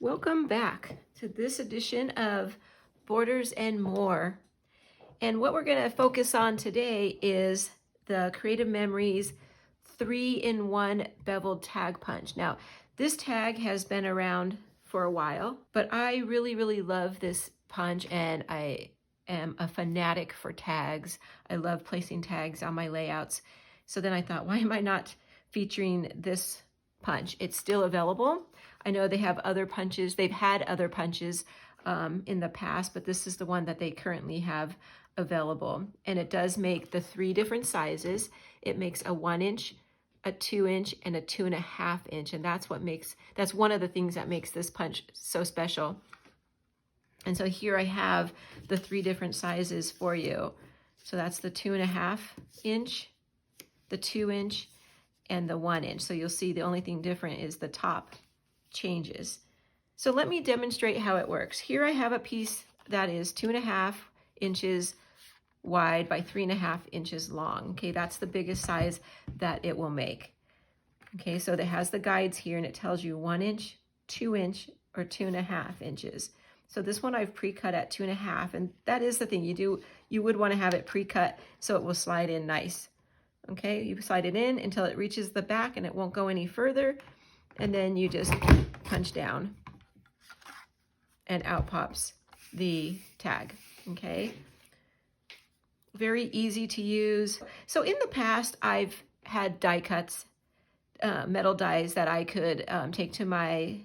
Welcome back to this edition of Borders and More. And what we're going to focus on today is the Creative Memories 3-in-1 beveled tag punch. Now, this tag has been around for a while, but I really love this punch, and I am a fanatic for tags. I love placing tags on my layouts. So then I thought, why am I not featuring this punch? It's still available. I know they have other punches. They've had other punches in the past, but this is the one that they currently have available. And it does make the 3 different sizes. It makes a 1-inch, a 2-inch, and a 2.5-inch. And that's one of the things that makes this punch so special. And so here I have the 3 different sizes for you. So that's the 2.5-inch, the 2-inch, and the 1-inch. So you'll see the only thing different is the top changes. So let me demonstrate how it works. Here I have a piece that is 2.5 inches wide by 3.5 inches long. Okay, that's the biggest size that it will make. Okay, so it has the guides here, and it tells you 1-inch, 2-inch, or 2.5 inches. So this one I've pre-cut at 2.5, and that is the thing you would want to have it pre-cut so it will slide in nice. Okay, you slide it in until it reaches the back and it won't go any further, and then you just punch down and out pops the tag. Okay, very easy to use. So in the past I've had die cuts, metal dies that I could take to my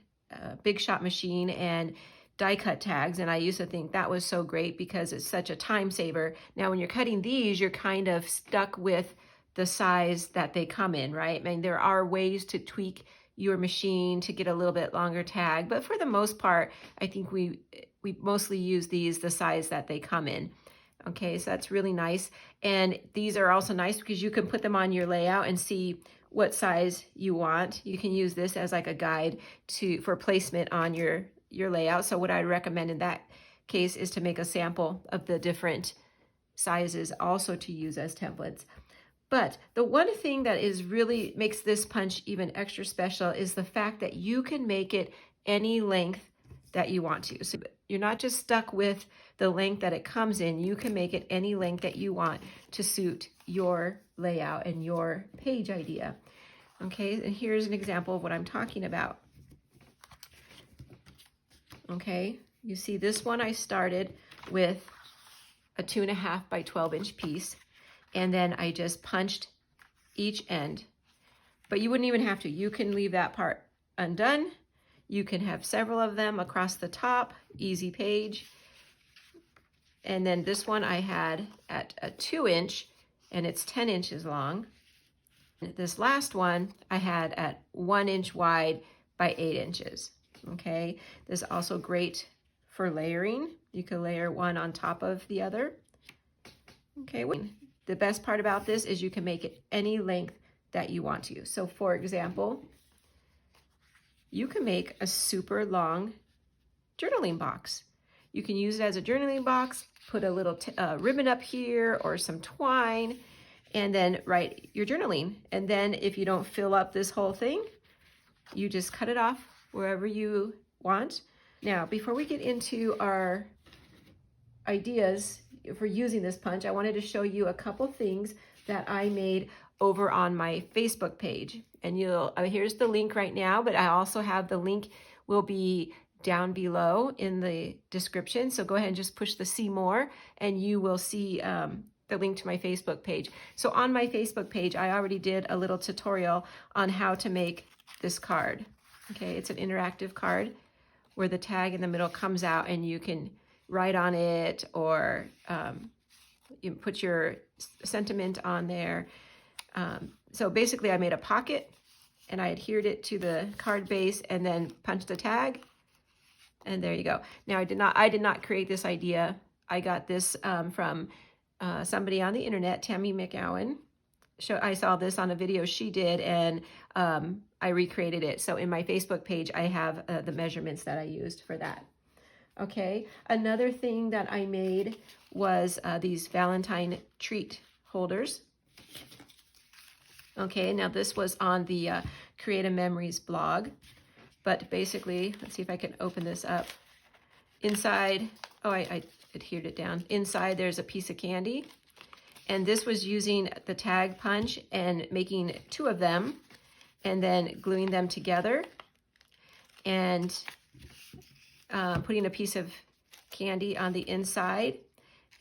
Big Shot machine and die cut tags, and I used to think that was so great because it's such a time saver. Now when you're cutting these, you're kind of stuck with the size that they come in, right? I mean, there are ways to tweak your machine to get a little bit longer tag, but for the most part, I think we mostly use these the size that they come in. Okay, so that's really nice. And these are also nice because you can put them on your layout and see what size you want. You can use this as like a guide for placement on your layout. So what I'd recommend in that case is to make a sample of the different sizes also to use as templates. But the one thing that really makes this punch even extra special is the fact that you can make it any length that you want to. So you're not just stuck with the length that it comes in. You can make it any length that you want to suit your layout and your page idea. Okay, and here's an example of what I'm talking about. Okay, you see this one I started with a 2.5 by 12-inch piece. And then I just punched each end. But you wouldn't even have to. You can leave that part undone. You can have several of them across the top, easy page. And then this one I had at a 2-inch, and it's 10 inches long. This last one I had at 1 inch wide by 8 inches. Okay, this is also great for layering. You can layer one on top of the other. Okay. The best part about this is you can make it any length that you want to. So for example, you can make a super long journaling box. You can use it as a journaling box, put a little ribbon up here or some twine, and then write your journaling. And then if you don't fill up this whole thing, you just cut it off wherever you want. Now, before we get into our ideas for using this punch, I wanted to show you a couple things that I made over on my Facebook page. And here's the link right now, but I also have the link will be down below in the description. So go ahead and just push the see more and you will see the link to my Facebook page. So on my Facebook page, I already did a little tutorial on how to make this card. Okay, it's an interactive card where the tag in the middle comes out and you can write on it, or you put your sentiment on there. So basically I made a pocket and I adhered it to the card base and then punched the tag, and there you go. Now I did not create this idea. I got this from somebody on the internet, Tammy McGowan. I saw this on a video she did, and I recreated it. So in my Facebook page I have the measurements that I used for that. Okay, another thing that I made was these Valentine treat holders. Okay, now this was on the Creative Memories blog. But basically, let's see if I can open this up. Inside, oh, I adhered it down. Inside there's a piece of candy. And this was using the tag punch and making 2 of them and then gluing them together and putting a piece of candy on the inside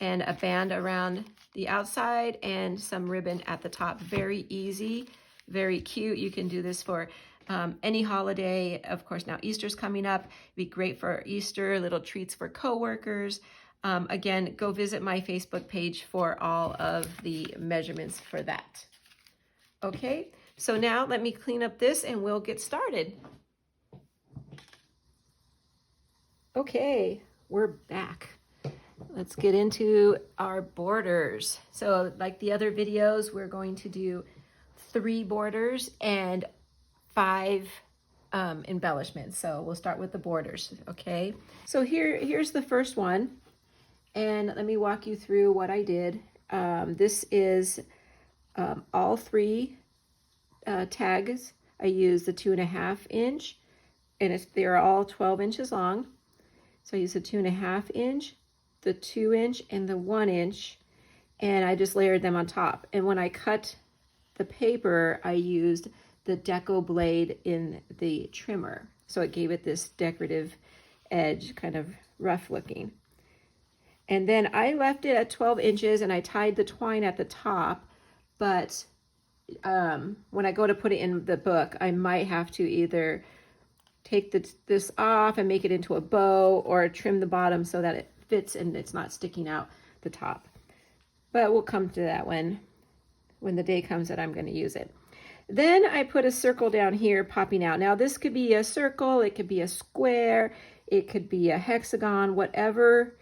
and a band around the outside and some ribbon at the top. Very easy, very cute. You can do this for any holiday. Of course, now Easter's coming up. It'd be great for Easter, little treats for coworkers. Again, go visit my Facebook page for all of the measurements for that. Okay, so now let me clean up this and we'll get started. Okay, we're back. Let's get into our borders. So like the other videos, we're going to do 3 borders and 5 embellishments. So we'll start with the borders, okay? So here's the first one. And let me walk you through what I did. This is all 3 tags. I used the 2.5 inch, and they're all 12 inches long. So I used the 2.5 inch, the 2 inch, and the 1 inch, and I just layered them on top. And when I cut the paper, I used the deco blade in the trimmer. So it gave it this decorative edge, kind of rough looking. And then I left it at 12 inches and I tied the twine at the top, but when I go to put it in the book, I might have to either take this off and make it into a bow or trim the bottom so that it fits and it's not sticking out the top. But we'll come to that when the day comes that I'm going to use it. Then I put a circle down here popping out. Now this could be a circle, it could be a square, it could be a hexagon, whatever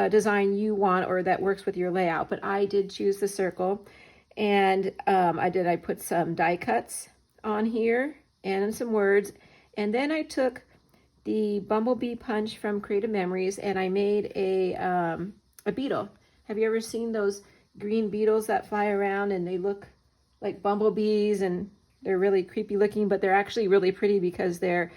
design you want or that works with your layout, but I did choose the circle. And I put some die cuts on here and some words, and then I took the bumblebee punch from Creative Memories and I made a beetle. Have you ever seen those green beetles that fly around and they look like bumblebees and they're really creepy looking, but they're actually really pretty because they're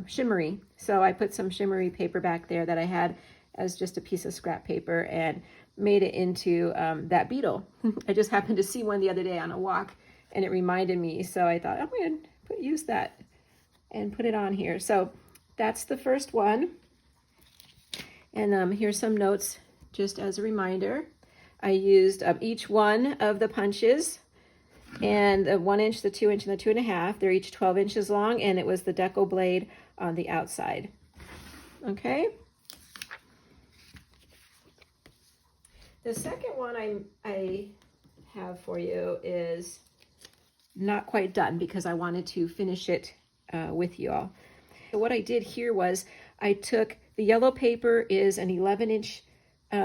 shimmery. So I put some shimmery paper back there that I had as just a piece of scrap paper and made it into that beetle. I just happened to see one the other day on a walk and it reminded me. So I thought I'm going to use that and put it on here. So that's the first one. And here's some notes just as a reminder. I used each one of the punches and the 1 inch, the 2 inch, and the 2.5. They're each 12 inches long, and it was the deco blade on the outside. Okay. The second one I have for you is not quite done because I wanted to finish it with you all. So what I did here was I took the yellow paper is an 11-inch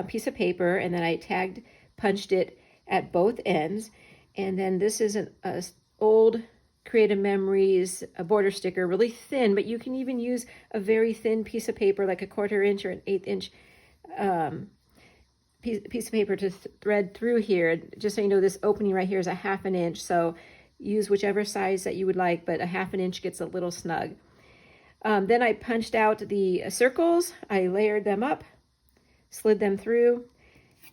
piece of paper, and then I punched it at both ends. And then this is an old Creative Memories border sticker, really thin, but you can even use a very thin piece of paper like a 1/4 inch or an 1/8 inch piece of paper to thread through here. Just so you know, this opening right here is a 1/2 inch, so use whichever size that you would like, but a 1/2 inch gets a little snug. Then I punched out the circles, I layered them up, slid them through,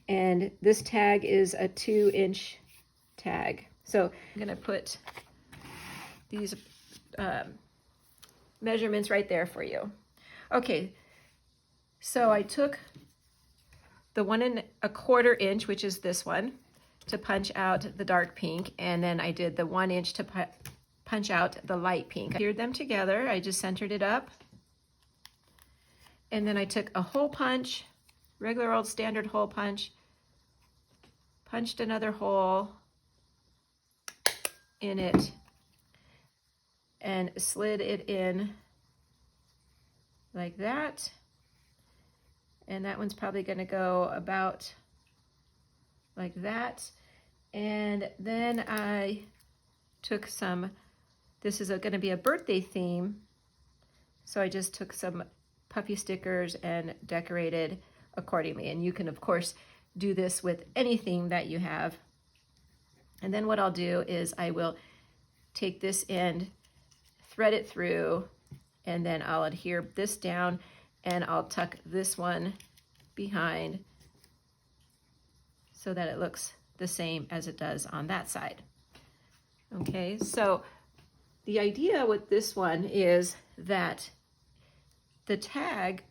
and this tag is a 2-inch tag. So I'm going to put these measurements right there for you. Okay, so I took the 1 1/4 inch, which is this one, to punch out the dark pink, and then I did the 1 inch to punch out the light pink. I geared them together, I just centered it up, and then I took a hole punch, regular old standard hole punch, punched another hole in it, and slid it in like that. And that one's probably going to go about like that. And then I took some, this is going to be a birthday theme, so I just took some puffy stickers and decorated accordingly. And you can, of course, do this with any theme that you have. And then what I'll do is I will take this end, thread it through, and then I'll adhere this down and I'll tuck this one behind so that it looks the same as it does on that side. Okay, so the idea with this one is that the tag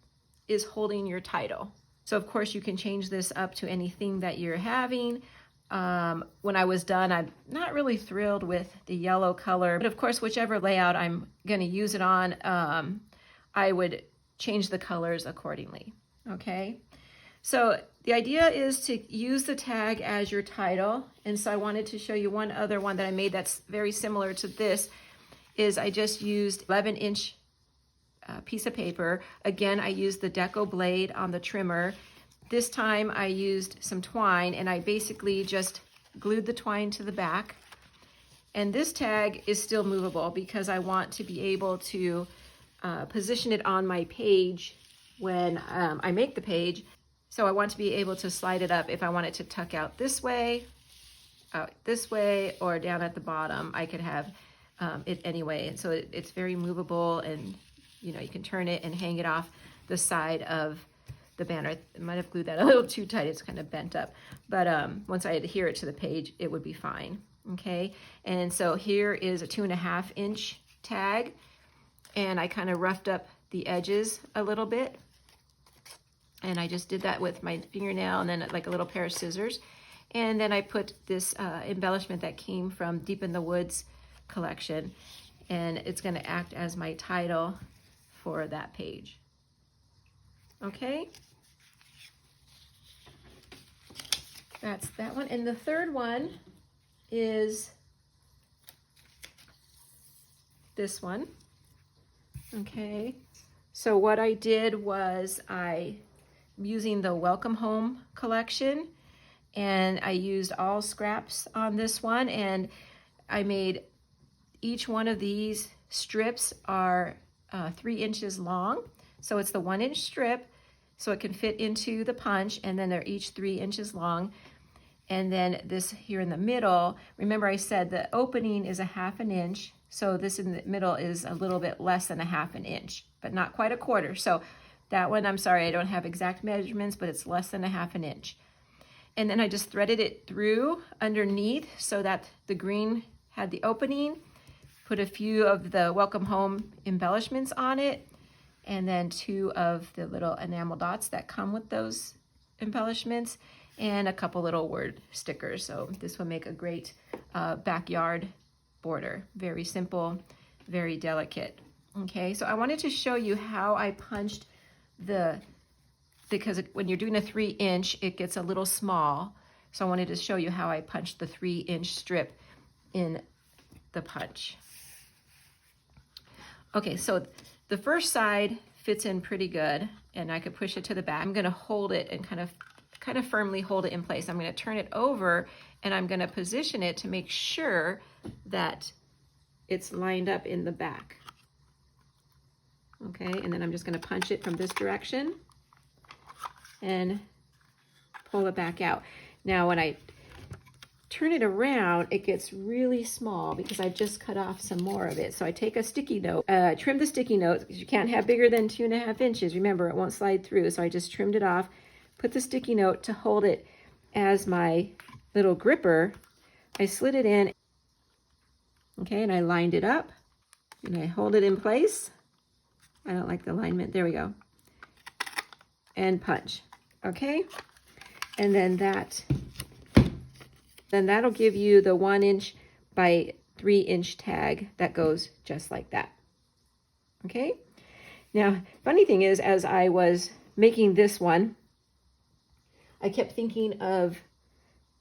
is holding your title. So of course you can change this up to anything that you're having. When I was done, I'm not really thrilled with the yellow color, but of course, whichever layout I'm going to use it on, I would change the colors accordingly. Okay. So the idea is to use the tag as your title. And so I wanted to show you one other one that I made that's very similar to this. Is I just used 11-inch piece of paper. Again, I used the deco blade on the trimmer. This time I used some twine and I basically just glued the twine to the back. And this tag is still movable because I want to be able to position it on my page when I make the page. So I want to be able to slide it up if I want it to tuck out this way, or down at the bottom. I could have it anyway. And so it's very movable, and you know, you can turn it and hang it off the side of the banner. I might have glued that a little too tight. It's kind of bent up, but once I adhere it to the page, it would be fine. Okay. And so here is a 2.5-inch tag, and I kind of roughed up the edges a little bit. And I just did that with my fingernail and then like a little pair of scissors. And then I put this embellishment that came from Deep in the Woods collection, and it's going to act as my title for that page. Okay. That's that one. And the third one is this one. Okay. So what I did was using the Welcome Home collection, and I used all scraps on this one, and I made each one of these strips are 3 inches long. So it's the 1-inch strip, so it can fit into the punch, and then they're each 3 inches long. And then this here in the middle, remember I said the opening is 1/2 inch, so this in the middle is a little bit less than 1/2 inch, but not quite 1/4. So that one, I'm sorry, I don't have exact measurements, but it's less than 1/2 inch. And then I just threaded it through underneath so that the green had the opening, put a few of the Welcome Home embellishments on it, and then 2 of the little enamel dots that come with those embellishments, and a couple little word stickers. So this will make a great backyard border. Very simple, very delicate. Okay, so I wanted to show you how I punched because when you're doing a 3-inch, it gets a little small. So I wanted to show you how I punched the 3-inch strip in the punch. Okay, so the first side fits in pretty good, and I could push it to the back. I'm going to hold it and kind of firmly hold it in place. I'm going to turn it over, and I'm going to position it to make sure that it's lined up in the back. Okay, and then I'm just going to punch it from this direction and pull it back out. Now when I turn it around, it gets really small because I've just cut off some more of it. So I take a sticky note, trim the sticky note, because you can't have bigger than 2.5 inches. Remember, it won't slide through. So I just trimmed it off, put the sticky note to hold it as my little gripper. I slid it in, okay, and I lined it up, and I hold it in place. I don't like the alignment. There we go. And punch. Okay. And then that'll give you the 1-inch by 3-inch tag that goes just like that. Okay. Now, funny thing is, as I was making this one, I kept thinking of,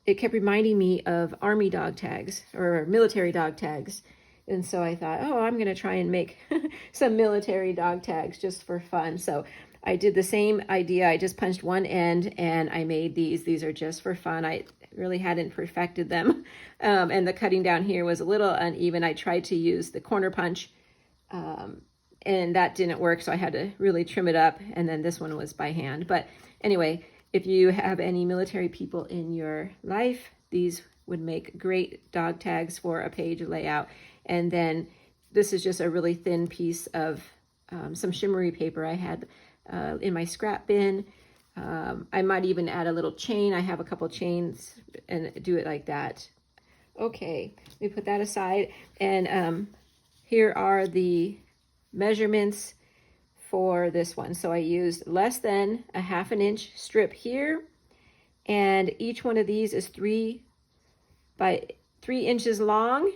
it kept reminding me of army dog tags or military dog tags. And so I thought, oh, I'm going to try and make some military dog tags just for fun. So I did the same idea. I just punched one end and I made these. These are just for fun. I really hadn't perfected them. And the cutting down here was a little uneven. I tried to use the corner punch and that didn't work. So I had to really trim it up. And then this one was by hand. But anyway, if you have any military people in your life, these would make great dog tags for a page layout. And then this is just a really thin piece of some shimmery paper I had in my scrap bin. I might even add a little chain. I have a couple chains and do it like that. Okay, let me put that aside. And here are the measurements for this one. So I used less than a 1/2 inch strip here, and each one of these is 3 by 3 inches long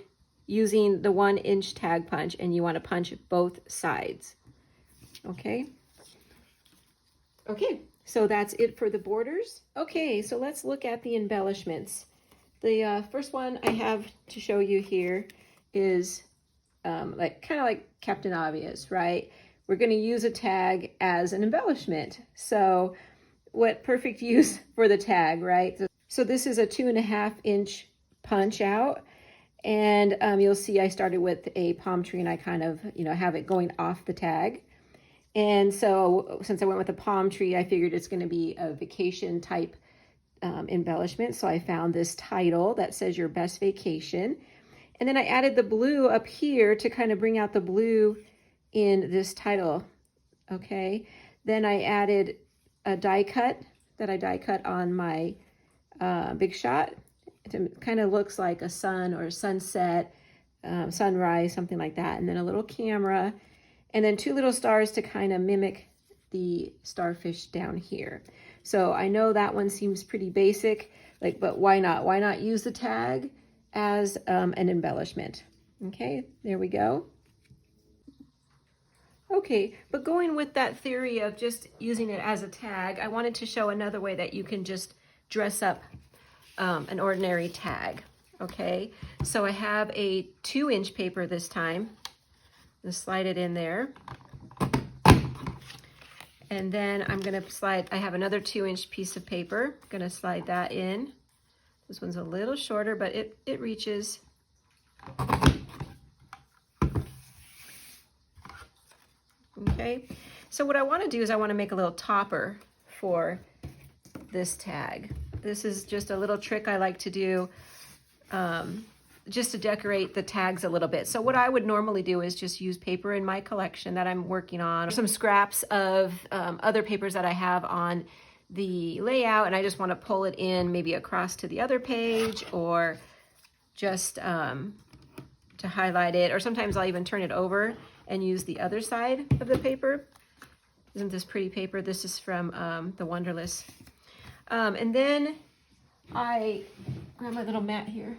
using the 1 inch tag punch, and you want to punch both sides. Okay. Okay, so that's it for the borders. Okay, so let's look at the embellishments. The first one I have to show you here is kind of like Captain Obvious, right? We're going to use a tag as an embellishment. So what perfect use for the tag, right? So this is a 2.5 inch punch out. And you'll see I started with a palm tree and I kind of, have it going off the tag. And so since I went with a palm tree, I figured it's going to be a vacation type embellishment. So I found this title that says Your Best Vacation. And then I added the blue up here to kind of bring out the blue in this title. Okay. Then I added a die cut that I die cut on my Big Shot. It kind of looks like a sun or a sunset, sunrise, something like that. And then a little camera, and then 2 little stars to kind of mimic the starfish down here. So I know that one seems pretty basic, but why not? Why not use the tag as an embellishment? Okay, there we go. Okay, but going with that theory of just using it as a tag, I wanted to show another way that you can just dress up an ordinary tag. Okay, so I have a 2 inch paper this time. Just slide it in there. And then I'm going to slide, I have another 2 inch piece of paper. I'm going to slide that in. This one's a little shorter, but it reaches. Okay, so what I want to do is I want to make a little topper for this tag. This is just a little trick I like to do just to decorate the tags a little bit. So what I would normally do is just use paper in my collection that I'm working on, some scraps of other papers that I have on the layout, and I just want to pull it in maybe across to the other page, or just to highlight it, or sometimes I'll even turn it over and use the other side of the paper. Isn't this pretty paper? This is from the Wonderlist. And then I grab my little mat here.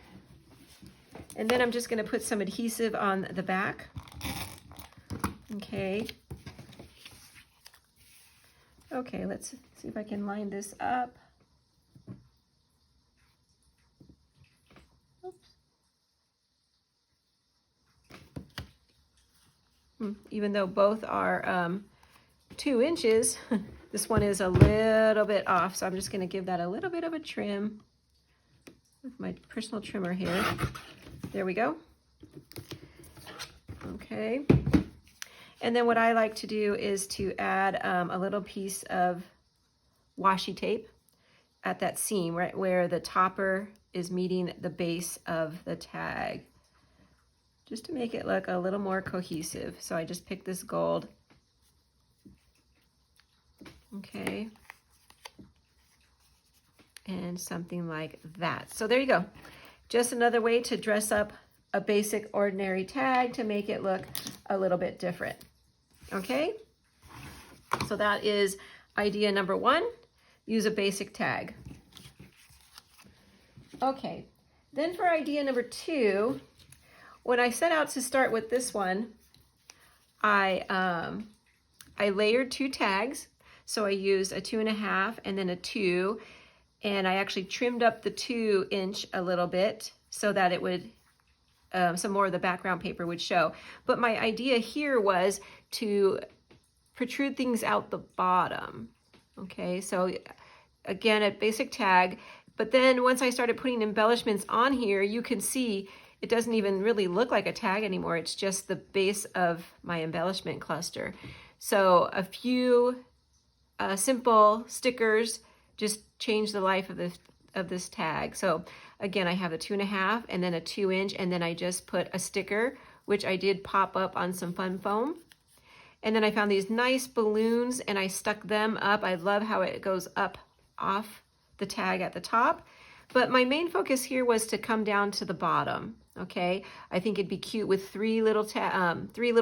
And then I'm just going to put some adhesive on the back. Okay. Okay, let's see if I can line this up. Oops. Even though both are 2 inches, this one is a little bit off, so I'm just going to give that a little bit of a trim with my personal trimmer here. There we go. Okay. And then what I like to do is to add a little piece of washi tape at that seam, right where the topper is meeting the base of the tag, just to make it look a little more cohesive. So I just picked this gold. Okay. And something like that. So there you go. Just another way to dress up a basic ordinary tag to make it look a little bit different. Okay? So that is idea number 1. Use a basic tag. Okay. Then for idea number 2, when I set out to start with this one, I layered 2 tags. So I used a 2.5 and then a 2, and I actually trimmed up the 2 inch a little bit so that it would, some more of the background paper would show. But my idea here was to protrude things out the bottom. Okay, so again, a basic tag, but then once I started putting embellishments on here, you can see it doesn't even really look like a tag anymore. It's just the base of my embellishment cluster. So a few simple stickers just change the life of this tag. So again, I have a 2.5 and then a 2 inch, and then I just put a sticker, which I did pop up on some fun foam. And then I found these nice balloons and I stuck them up. I love how it goes up off the tag at the top. But my main focus here was to come down to the bottom, okay? I think it'd be cute with three little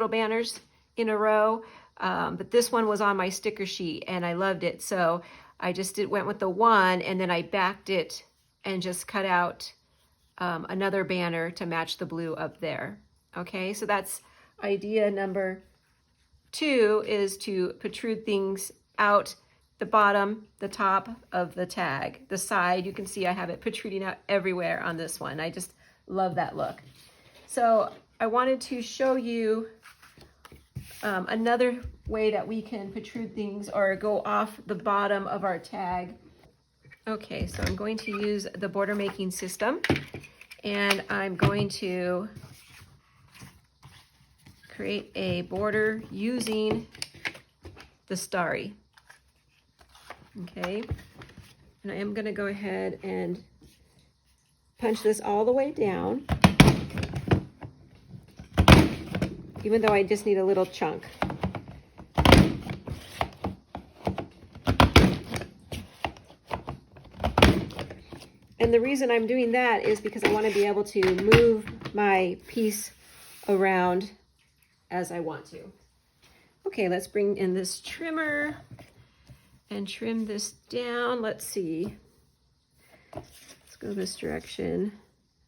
banners in a row. But this one was on my sticker sheet and I loved it. So I just went with the one, and then I backed it and just cut out another banner to match the blue up there. Okay, so that's idea number 2, is to protrude things out the bottom, the top of the tag. The side, you can see I have it protruding out everywhere on this one. I just love that look. So I wanted to show you another way that we can protrude things or go off the bottom of our tag. Okay, so I'm going to use the border making system, and I'm going to create a border using the starry. Okay, and I am going to go ahead and punch this all the way down, even though I just need a little chunk. And the reason I'm doing that is because I want to be able to move my piece around as I want to. Okay, let's bring in this trimmer and trim this down. Let's see. Let's go this direction.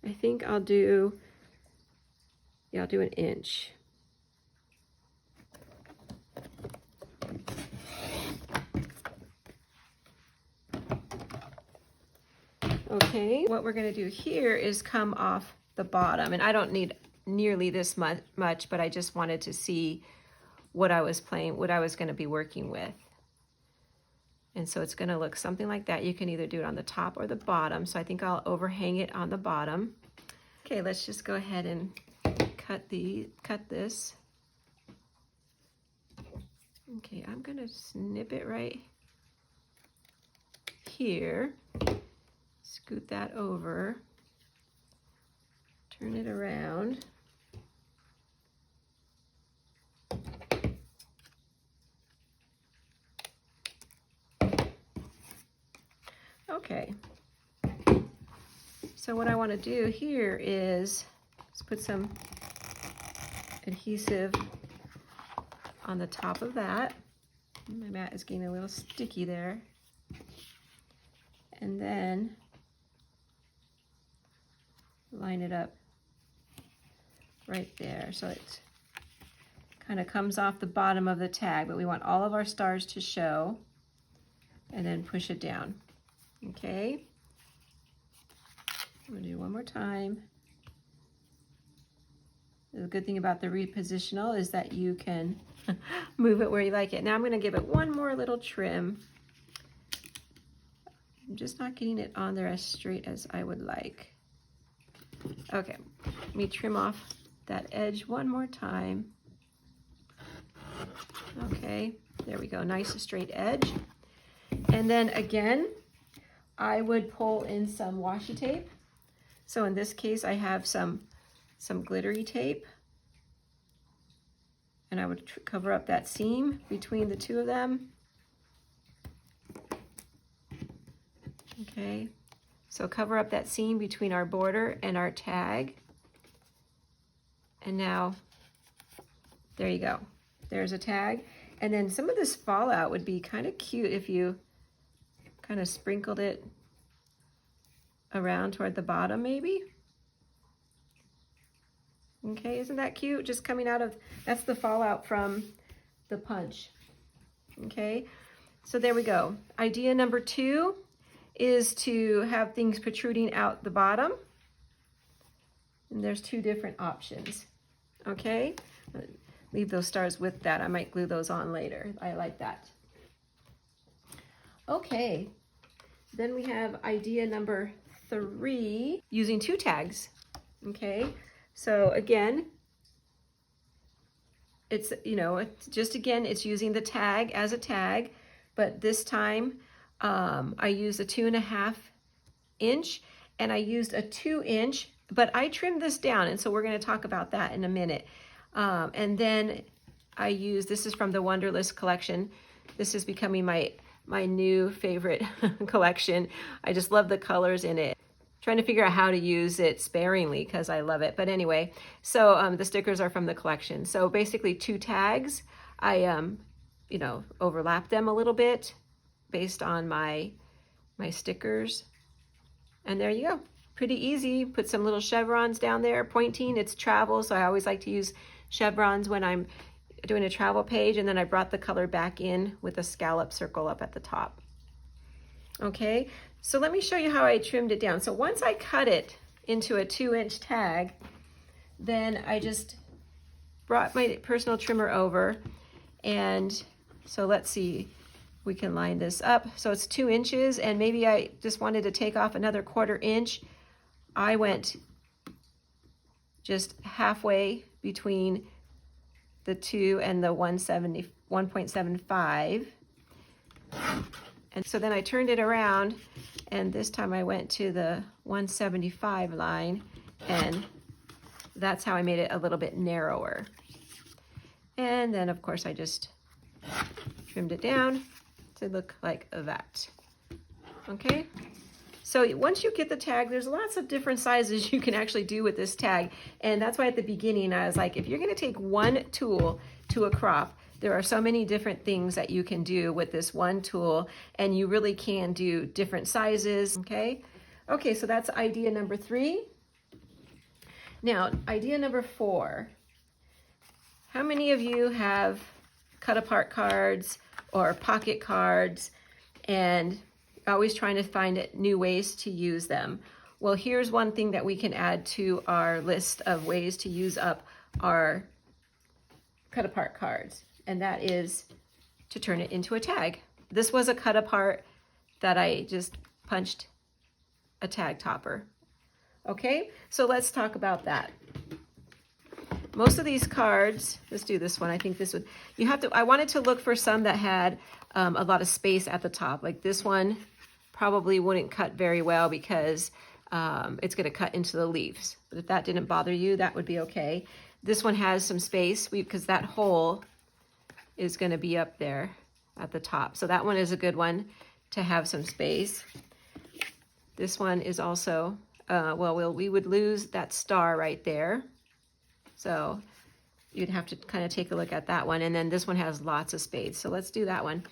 I think I'll do an inch. Okay, what we're going to do here is come off the bottom, and I don't need nearly this much, but I just wanted to see what I was going to be working with. And so it's going to look something like that. You can either do it on the top or the bottom, so I think I'll overhang it on the bottom. Okay, let's just go ahead and cut this. Okay, I'm going to snip it right here. Scoot that over, turn it around. Okay, so what I want to do here is let's put some adhesive on the top of that. My mat is getting a little sticky there. And then line it up right there so it kind of comes off the bottom of the tag, but we want all of our stars to show, and then push it down. Okay, I'm going to do one more time. The good thing about the repositional is that you can move it where you like it. Now I'm going to give it one more little trim. I'm just not getting it on there as straight as I would like. Okay, let me trim off that edge one more time. Okay, there we go, nice straight edge. And then again, I would pull in some washi tape. So in this case, I have some glittery tape. And I would cover up that seam between the two of them. Okay. So cover up that seam between our border and our tag. And now, there you go. There's a tag. And then some of this fallout would be kind of cute if you kind of sprinkled it around toward the bottom maybe. Okay, isn't that cute? Just coming out of, that's the fallout from the punch. Okay, so there we go. Idea number 2 is to have things protruding out the bottom. And there's 2 different options. Okay, leave those stars with that. I might glue those on later. I like that. Okay, then we have idea number 3, using 2 tags. Okay, so again, it's, it's using the tag as a tag, but this time I used a 2.5 inch and I used a 2 inch, but I trimmed this down, and so we're going to talk about that in a minute. And then I use, this is from the Wonderlist collection. This is becoming my new favorite collection. I just love the colors in it. Trying to figure out how to use it sparingly because I love it. But anyway, so the stickers are from the collection. So basically 2 tags. I you know, overlap them a little bit based on my stickers. And there you go. Pretty easy. Put some little chevrons down there, pointing. It's travel, so I always like to use chevrons when I'm doing a travel page, and then I brought the color back in with a scallop circle up at the top. Okay, so let me show you how I trimmed it down. So once I cut it into a 2-inch tag, then I just brought my personal trimmer over, and so let's see, we can line this up. So it's 2 inches, and maybe I just wanted to take off another 1/4 inch. I went just halfway between the 2 and the 1.75. And so then I turned it around, and this time I went to the 175 line, and that's how I made it a little bit narrower. And then of course I just trimmed it down to look like that. Okay, so once you get the tag, there's lots of different sizes you can actually do with this tag, and that's why at the beginning I was like, if you're going to take one tool to a crop, there are so many different things that you can do with this one tool, and you really can do different sizes. Okay, so that's idea number 3. Now idea number 4. How many of you have cut apart cards or pocket cards and always trying to find new ways to use them? Well, here's one thing that we can add to our list of ways to use up our cut apart cards, and that is to turn it into a tag. This was a cut apart that I just punched a tag topper. Okay, so let's talk about that. Most of these cards, let's do this one. I think this would, you have to, I wanted to look for some that had a lot of space at the top. Like this one probably wouldn't cut very well because it's going to cut into the leaves. But if that didn't bother you, that would be okay. This one has some space because that hole is going to be up there at the top. So that one is a good one to have some space. This one is also, we would lose that star right there. So you'd have to kind of take a look at that one. And then this one has lots of space. So let's do that one.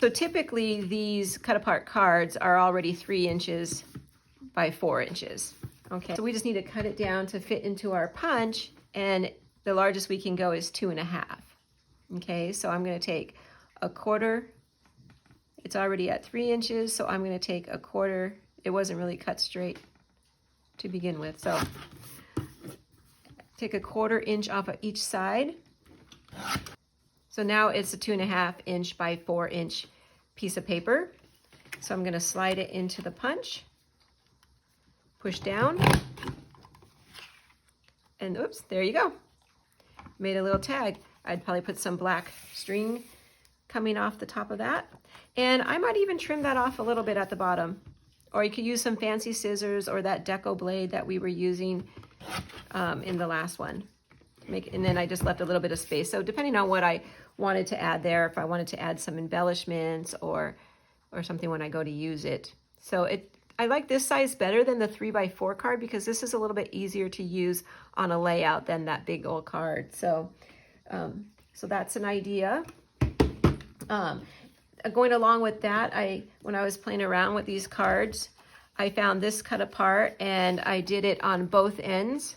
So typically these cut apart cards are already 3 inches by 4 inches. Okay, so we just need to cut it down to fit into our punch, and the largest we can go is 2.5. Okay, so I'm going to take a 1/4. It's already at 3 inches, so I'm going to take a 1/4. It wasn't really cut straight to begin with, so take a 1/4 inch off of each side. So now it's a 2.5 inch by 4 inch piece of paper. So I'm going to slide it into the punch, push down, and oops, there you go. Made a little tag. I'd probably put some black string coming off the top of that. And I might even trim that off a little bit at the bottom. Or you could use some fancy scissors or that deco blade that we were using in the last one. And then I just left a little bit of space. So depending on what I wanted to add there, if I wanted to add some embellishments or something when I go to use it. So I like this size better than the 3x4 card because this is a little bit easier to use on a layout than that big old card. So, so that's an idea. Going along with that, when I was playing around with these cards, I found this cut apart and I did it on both ends.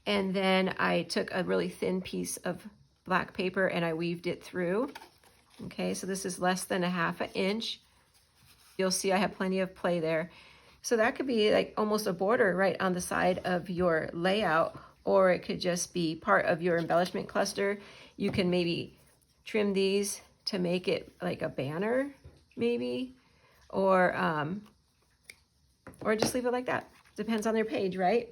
And then I took a really thin piece of black paper and I weaved it through. Okay, so this is less than 1/2 inch. You'll see I have plenty of play there. So that could be like almost a border right on the side of your layout, or it could just be part of your embellishment cluster. You can maybe trim these to make it like a banner, maybe, or just leave it like that. Depends on your page, right?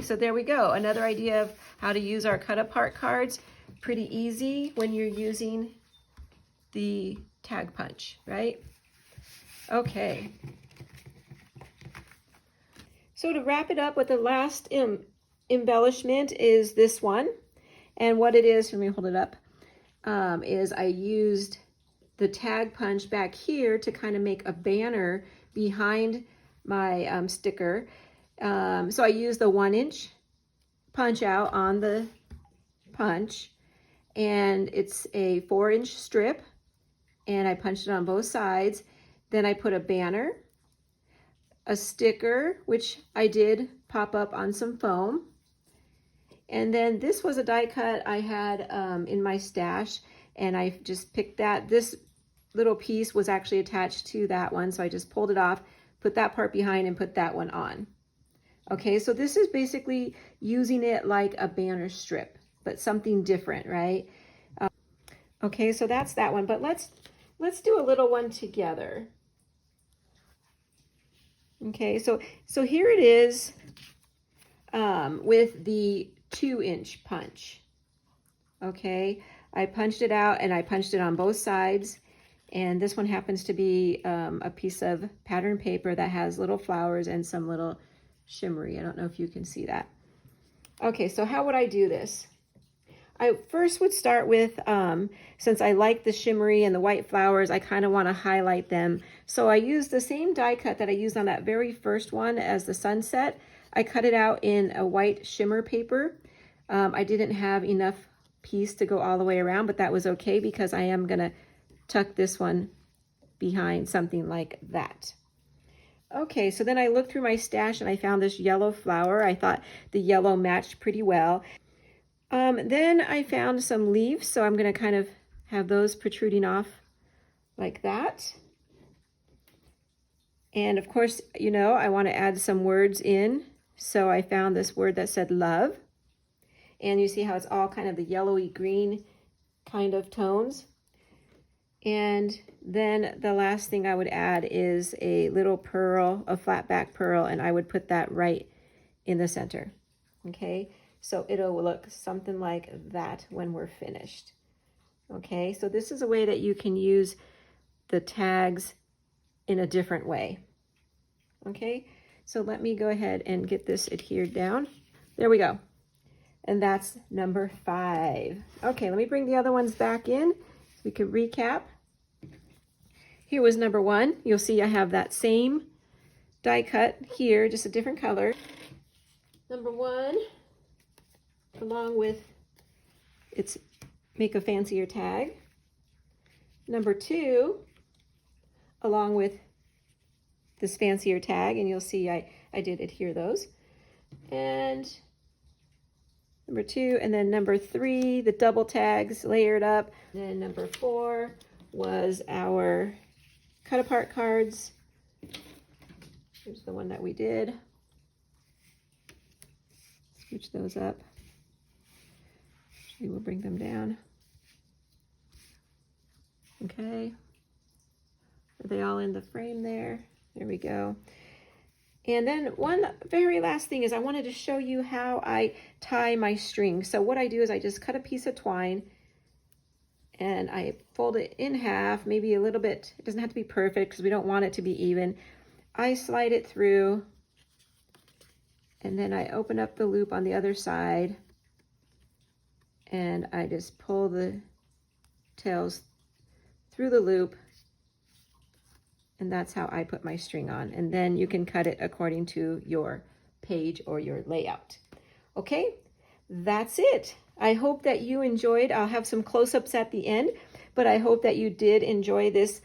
So there we go. Another idea of how to use our cut apart cards. Pretty easy when you're using the tag punch, right? Okay. So to wrap it up with the last embellishment is this one. And what it is, let me hold it up, is I used the tag punch back here to kind of make a banner behind my sticker. So I used the 1-inch punch out on the punch, and it's a 4-inch strip, and I punched it on both sides. Then I put a banner, a sticker, which I did pop up on some foam, and then this was a die cut I had in my stash, and I just picked that. This little piece was actually attached to that one, so I just pulled it off, put that part behind, and put that one on. Okay, so this is basically using it like a banner strip, but something different, right? Okay, so that's that one, but let's do a little one together. Okay, so here it is with the 2-inch punch. Okay, I punched it out and I punched it on both sides, and this one happens to be a piece of pattern paper that has little flowers and some little shimmery. I don't know if you can see that. Okay, so how would I do this? I first would start with, since I like the shimmery and the white flowers, I kind of want to highlight them. So I used the same die cut that I used on that very first one as the sunset. I cut it out in a white shimmer paper. I didn't have enough piece to go all the way around, but that was okay because I am going to tuck this one behind something like that. Okay, so then I looked through my stash and I found this yellow flower. I thought the yellow matched pretty well. Then I found some leaves, so I'm going to kind of have those protruding off like that. And of course, you know, I want to add some words in, so I found this word that said love. And you see how it's all kind of the yellowy green kind of tones. And then the last thing I would add is a little pearl, a flat back pearl, and I would put that right in the center. Okay, so it'll look something like that when we're finished. Okay, so this is a way that you can use the tags in a different way. Okay, so let me go ahead and get this adhered down. There we go. And that's number 5. Okay, let me bring the other ones back in so we can recap. Here was number 1. You'll see I have that same die cut here, just a different color. Number 1, along with its make a fancier tag. Number 2, along with this fancier tag, and you'll see I did adhere those. And number 2, and then number 3, the double tags layered up. And then number 4 was our cut apart cards. Here's the one that we did. Switch those up. We will bring them down. Okay. Are they all in the frame there? There we go. And then one very last thing is I wanted to show you how I tie my string. So what I do is I just cut a piece of twine and I fold it in half, maybe a little bit. It doesn't have to be perfect because we don't want it to be even. I slide it through, and then I open up the loop on the other side, and I just pull the tails through the loop, and that's how I put my string on. And then you can cut it according to your page or your layout. Okay, that's it. I hope that you enjoyed. I'll have some close-ups at the end, but I hope that you did enjoy this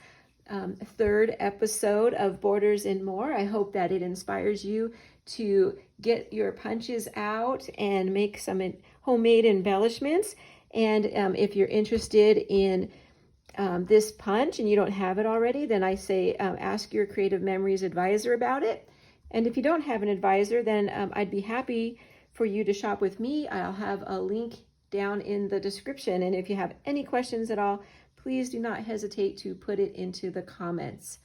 3rd episode of Borders and More. I hope that it inspires you to get your punches out and make some homemade embellishments. And if you're interested in this punch and you don't have it already, then I say ask your Creative Memories advisor about it. And if you don't have an advisor, then I'd be happy for you to shop with me. I'll have a link down in the description. And if you have any questions at all, please do not hesitate to put it into the comments.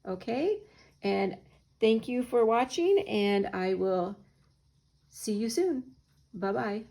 Okay? And thank you for watching, and I will see you soon. Bye-bye.